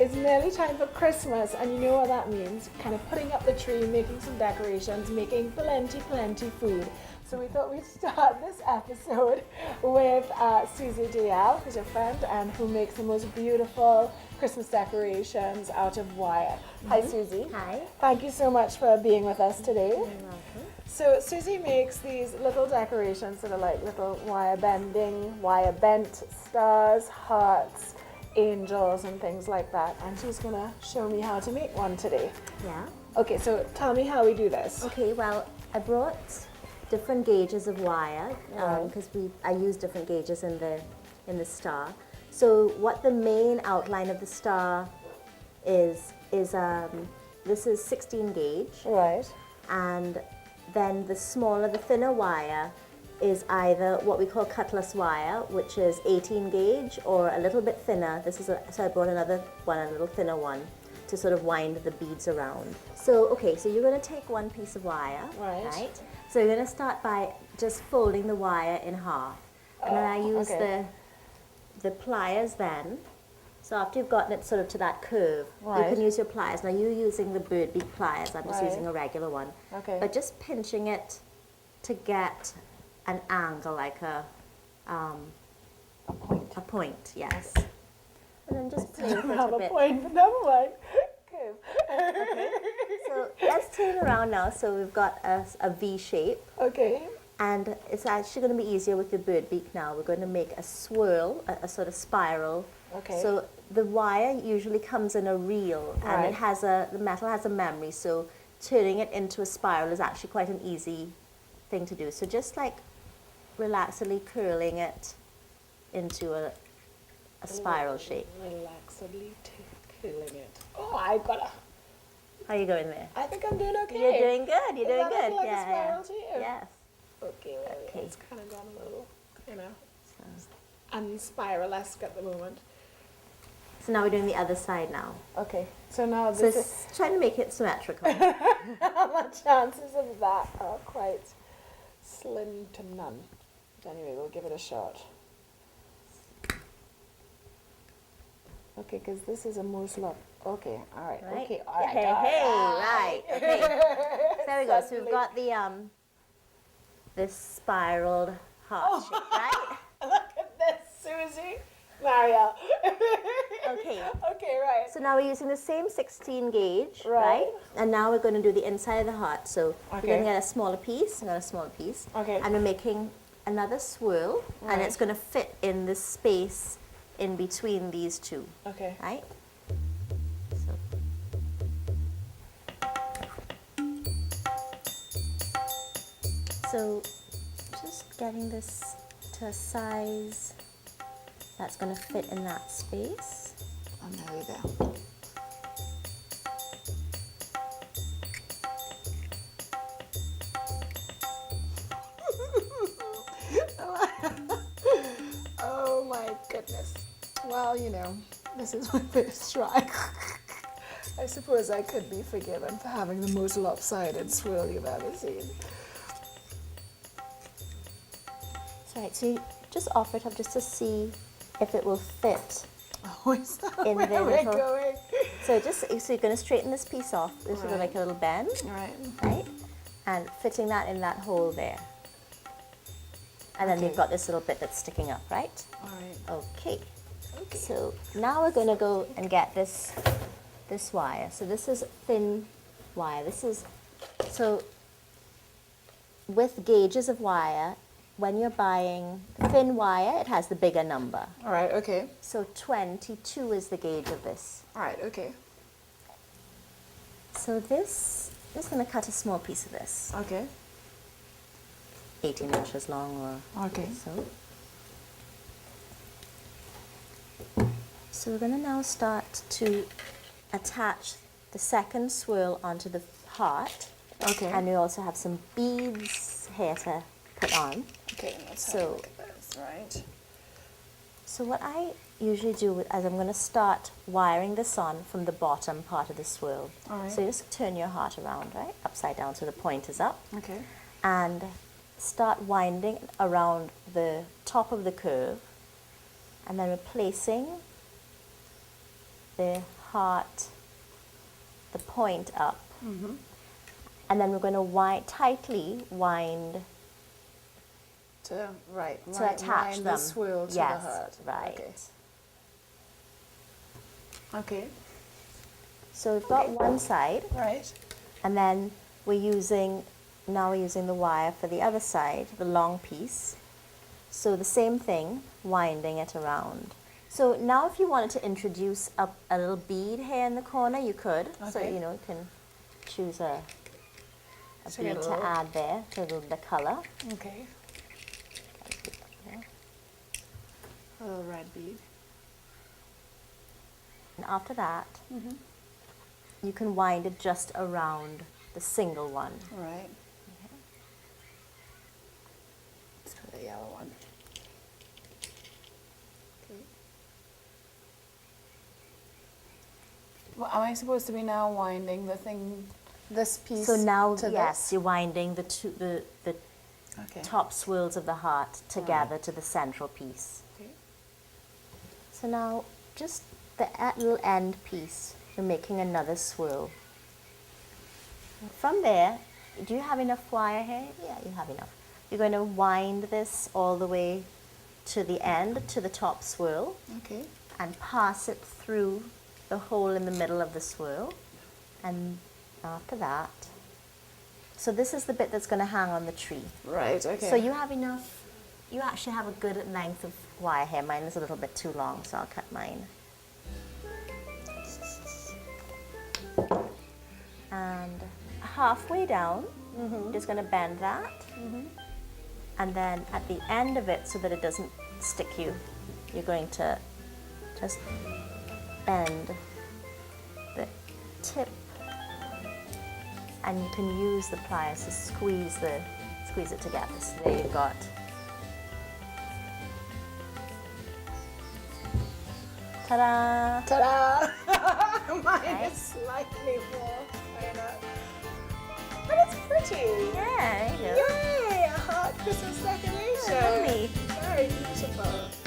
it's nearly time for Christmas, and you know what that means. Kind of putting up the tree, making some decorations, making plenty food. So we thought we'd start this episode with Susie Dayal, who's a friend and who makes the most beautiful Christmas decorations out of wire. Hi, Susie. Hi. Thank you so much for being with us today. You're welcome. So Susie makes these little decorations that are like little wire bent stars, hearts, angels, and things like that. And she's gonna show me how to make one today. Yeah. Okay, so tell me how we do this. Okay, well, I brought different gauges of wire because I use different gauges in the star. So what the main outline of the star is this is 16 gauge. Right. And then the smaller, the thinner wire is either what we call cutlass wire, which is 18 gauge, or a little bit thinner. So I brought another one, a little thinner one, to sort of wind the beads around. So, okay, so you're going to take one piece of wire, right? So you're going to start by just folding the wire in half. And then I use the pliers then. So after you've gotten it sort of to that curve, you can use your pliers. Now you're using the bird beak pliers, I'm just using a regular one. Okay. But just pinching it to get an angle, like a point. A point, yes. And then just play with it Have a a bit. point, but never mind. Okay. So let's turn around now. So we've got a V shape. Okay. And it's actually going to be easier with the bird beak now. We're going to make a swirl, a sort of spiral. Okay. So the wire usually comes in a reel, and it has the metal has a memory. So turning it into a spiral is actually quite an easy thing to do. So just like relaxedly curling it into a spiral shape. Relaxedly curling it. Oh, I gotta. How are you going there? I think I'm doing okay. You're doing good. You're doing that good. like yeah, a spiral yeah. to you? Yes. Okay, well, Okay. it's kind of gone a little, unspiral-esque at the moment. So now we're doing the other side now. Okay, so now So this it's trying to make it symmetrical. the chances of that are quite slim to none. But anyway, we'll give it a shot. Okay, because this is a moose lock. Okay, all right. Right? Okay, all right. Hey, all right. Okay. So there we go. So we've Suddenly. got the this spiraled heart shape, right? Look at this, Susie. Mariel. Okay. Okay, right. So now we're using the same 16 gauge, Right. And now we're going to do the inside of the heart. So Okay. we're going to get a smaller piece, and a smaller piece. Okay. And we're making another swirl, and it's going to fit in the space in between these two, Okay. right? So just getting this to a size that's going to fit in that space. And there we go. Oh my goodness. Well, you know, this is my first try. I suppose I could be forgiven for having the most lopsided swirl you've ever seen. That's right. So you just offer it up just to see if it will fit. Oh, is that In where the we're little- going? So you're going to straighten this piece off. This will Right. like a little bend, Right. right? And fitting that in that hole there. And then Okay. we've got this little bit that's sticking up, right? All right. Okay. Okay. So now we're going to go and get this wire. So this is thin wire. So with gauges of wire, when you're buying thin wire, it has the bigger number. All right. Okay. So 22 is the gauge of this. All right. Okay. So I'm just going to cut a small piece of this, Okay. 18 inches long or Okay. so. So we're going to now start to attach the second swirl onto the heart. Okay. And we also have some beads here to put on. Okay. Let's So- have a look at this. Right. So what I usually do is I'm going to start wiring this on from the bottom part of the swirl. All right. So you just turn your heart around, right? Upside down so the point is up. Okay. And start winding around the top of the curve and then replacing the part, the point up. And then we're going to tightly wind To attach wind the them. swirl to Yes, the heart. right. Okay. So we've got one side, Right. and then now we're using the wire for the other side, the long piece. So the same thing, winding it around. So now if you wanted to introduce a little bead here in the corner, you could. So, Okay. you can choose a So you bead get a to little- add there to the color. Okay. A little red bead. And after that, you can wind it just around the single one. Right. Let's try the yellow one. Okay. Well, am I supposed to be now winding this piece? So now, to yes, you're winding the Okay. top swirls of the heart together to the central piece. Okay. So now, just the little end piece, you're making another swirl. From there, do you have enough wire here? Yeah, you have enough. You're going to wind this all the way to the end, to the top swirl, Okay. and pass it through the hole in the middle of the swirl. And after that, so this is the bit that's going to hang on the tree. Right. Okay. So you have enough, you actually have a good length of wire here. Mine is a little bit too long, so I'll cut mine. And halfway down, just going to bend that. And then at the end of it, so that it doesn't stick you, you're going to just bend the tip, and you can use the pliers to squeeze it together. So there you've got ta-da! Ta-da! Mine Okay. is slightly more kind of, but it's pretty. Yeah, there you go. Yay! A hot Christmas decoration. Lovely. Very beautiful.